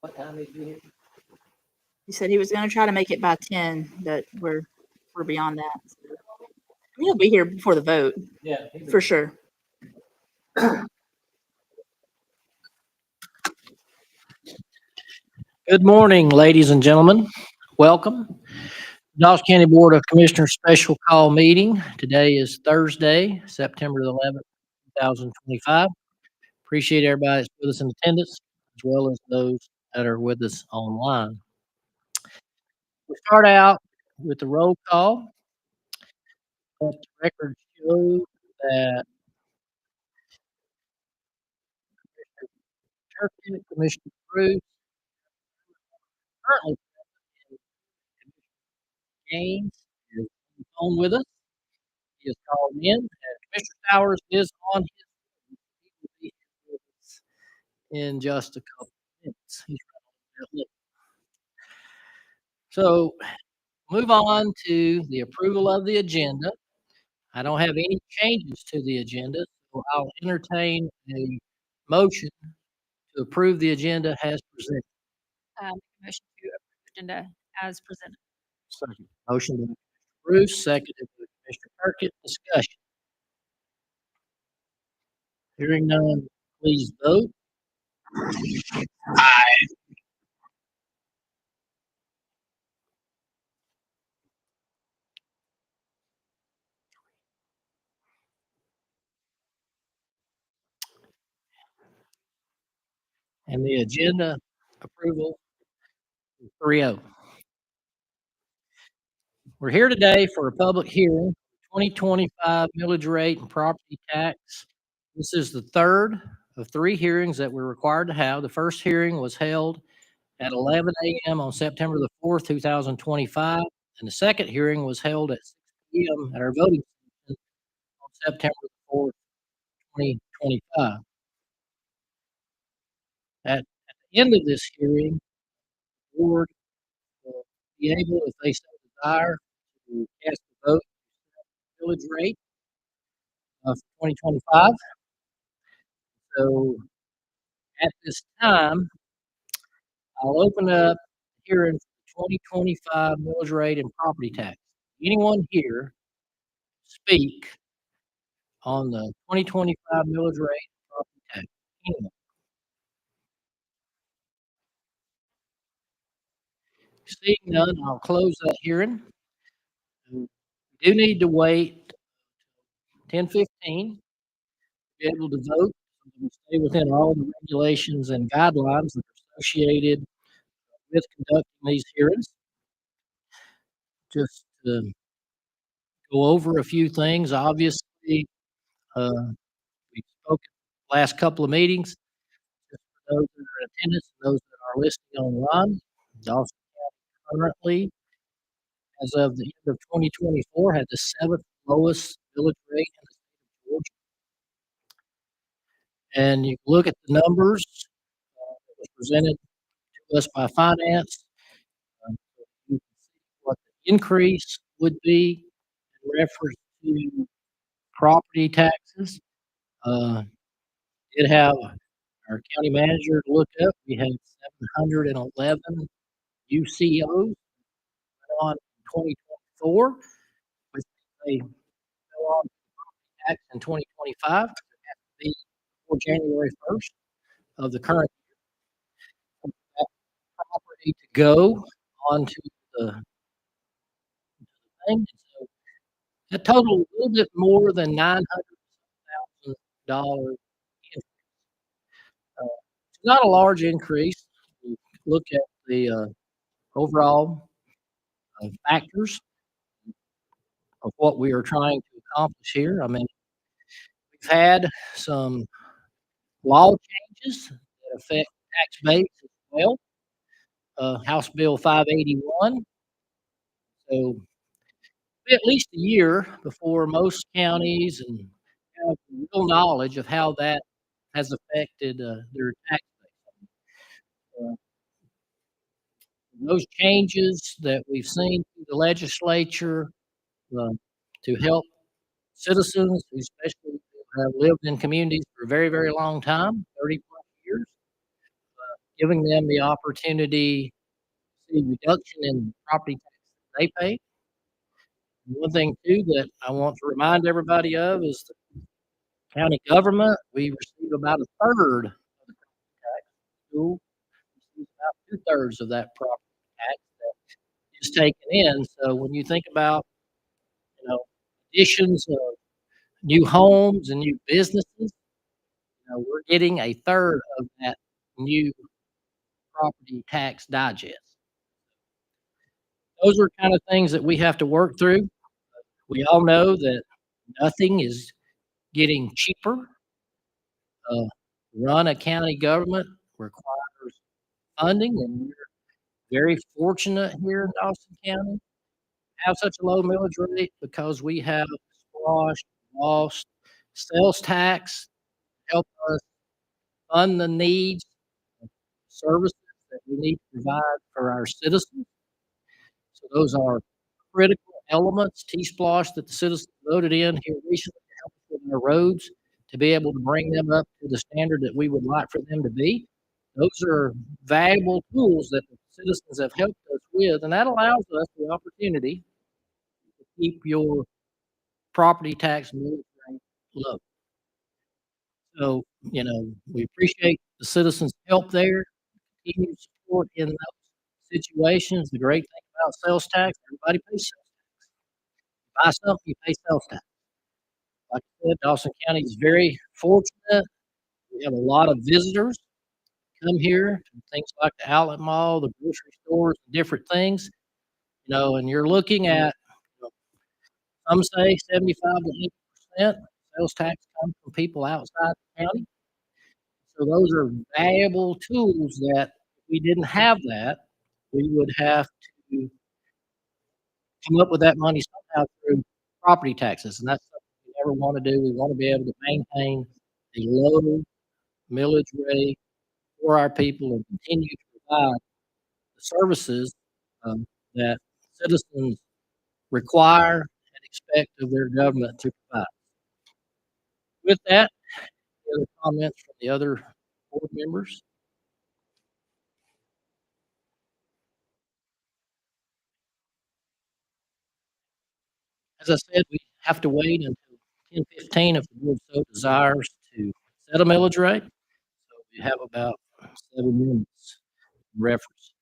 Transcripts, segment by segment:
What time did you hear? He said he was going to try to make it by 10, but we're beyond that. He'll be here before the vote. Yeah. For sure. Good morning, ladies and gentlemen. Welcome. Dawson County Board of Commissioners special call meeting. Today is Thursday, September the 11th, 2025. Appreciate everybody that's with us in attendance, as well as those that are with us online. We start out with the roll call. Let the record show that Commissioner Turkey, Commissioner Bruce, currently Gaines is on the phone with us. He is called in, and Commissioner Towers is on his phone. He will be with us in just a couple of minutes. He's right on there. So, move on to the approval of the agenda. I don't have any changes to the agenda, so I'll entertain a motion to approve the agenda as presented. Motion to approve the agenda as presented. Second. Motion by Commissioner Bruce, seconded by Commissioner Turkett. Discussion. Hearing none, please vote. Aye. And the agenda approval is 3-0. We're here today for a public hearing, 2025 millage rate and property tax. This is the third of 3 hearings that we're required to have. The first hearing was held at 11 a.m. on September the 4th, 2025, and the second hearing was held at 6 p.m. at our voting station on September the 4th, 2025. At the end of this hearing, the board will be able, if they so desire, to cast a vote on the millage rate of 2025. So at this time, I'll open up the hearing for the 2025 millage rate and property tax. Anyone here speak on the 2025 millage rate and property tax? Anyone? Seeing none, I'll close that hearing. We do need to wait 10:15 to be able to vote. We stay within all the regulations and guidelines that are associated with conducting these hearings. Just to go over a few things. Obviously, we spoke at the last couple of meetings. Just for those that are in attendance and those that are listening online, Dawson County currently, as of the end of 2024, had the 7th lowest millage rate in the state of Georgia. And you look at the numbers that was presented to us by finance. You can see what the increase would be in reference to property taxes. Did have our county manager look up. We had 711 UCOs on 2024, which they fell on tax in 2025. It has to be before January 1st of the current year. That property to go onto the thing. So that totaled a little bit more than $900,000. It's not a large increase. You look at the overall factors of what we are trying to accomplish here. I mean, we've had some law changes that affect tax base as well. House Bill 581. So at least a year before most counties and have real knowledge of how that has affected their tax base. Uh, those changes that we've seen through the legislature uh, to help citizens, who especially have lived in communities for a very, very long time, 30 plus years, giving them the opportunity to see reduction in property taxes they pay. And one thing too that I want to remind everybody of is the county government, we receive about a third of the tax. School receives about two-thirds of that property tax that is taken in. So when you think about, additions of new homes and new businesses, we're getting a third of that new property tax digest. Those are kind of things that we have to work through. We all know that nothing is getting cheaper. Run a county government requires funding, and we're very fortunate here in Dawson County to have such a low millage rate because we have squashed, lost sales tax, help us fund the needs of services that we need to provide for our citizens. So those are critical elements, T-Splosh, that the citizens voted in here recently to help us with our roads, to be able to bring them up to the standard that we would like for them to be. Those are valuable tools that the citizens have helped us with, and that allows us the opportunity to keep your property tax millage rate low. So, we appreciate the citizens' help there, continued support in those situations. The great thing about sales tax, everybody pays sales tax. Buy something, you pay sales tax. Like I said, Dawson County is very fortunate. We have a lot of visitors come here, things like the outlet mall, the grocery stores, different things, and you're looking at, you know, some say 75 to 80% sales tax comes from people outside the county. So those are valuable tools that if we didn't have that, we would have to come up with that money somehow through property taxes, and that's something we never wanna do. We wanna be able to maintain a low millage rate for our people and continue to provide the services, that citizens require and expect of their government to provide. With that, any other comments from the other board members? As I said, we have to wait until 10:15 if the board so desires to set a millage rate. So we have about 7 minutes reference.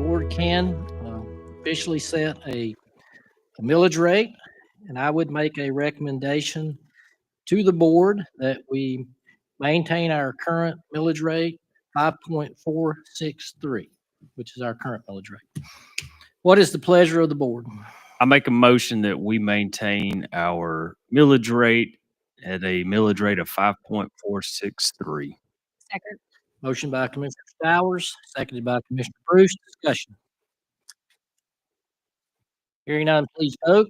board can officially set a millage rate, and I would make a recommendation to the board that we maintain our current millage rate, 5.463, which is our current millage rate. What is the pleasure of the board? I make a motion that we maintain our millage rate at a millage rate of 5.463. Second. Motion by Commissioner Stowers, seconded by Commissioner Bruce. Discussion. Hearing none, please vote.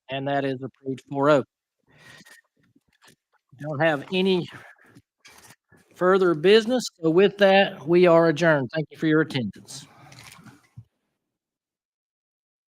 And that is approved 4-0. Don't have any further business. So with that, we are adjourned. Thank you for your attendance.